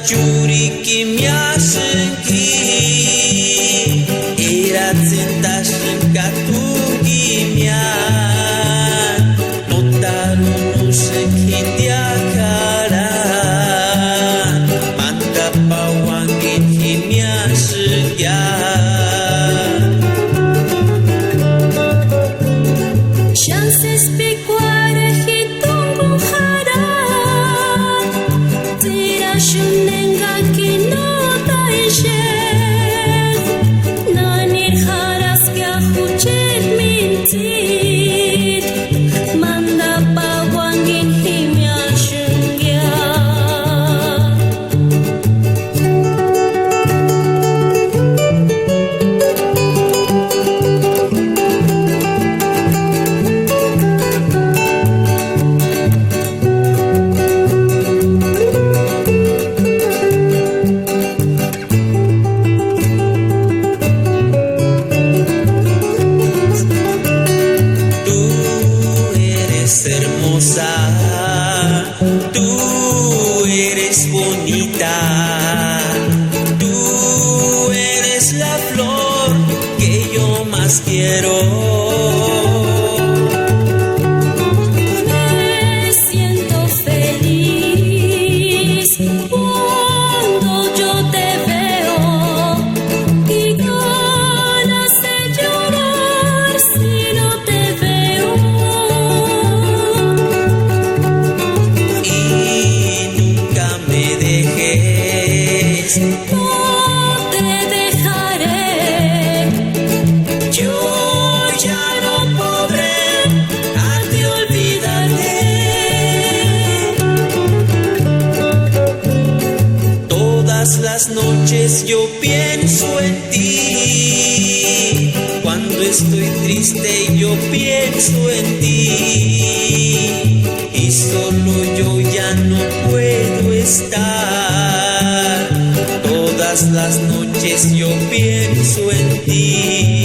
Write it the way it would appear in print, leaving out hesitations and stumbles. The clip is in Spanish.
Juri kimia sengki Irat cinta sengkatu kimia Notarunu sengki tiakara Manda pawangin kimia setia Chances pecuare hitungu harat Tira shunenga kinota ishet Nanir haras kya huchet mintit Manda pawangin himya shungya Hermosa, tú eres bonita, tú eres la flor que yo más quiero. Me siento feliz cuando yo te veo y ganas de llorar si no te veo. No te dejaré, yo ya no podré a ti olvidarte. Todas las noches yo pienso en ti, cuando estoy triste yo pienso en ti, y solo yo ya no puedo estar. Todas las noches yo pienso en ti.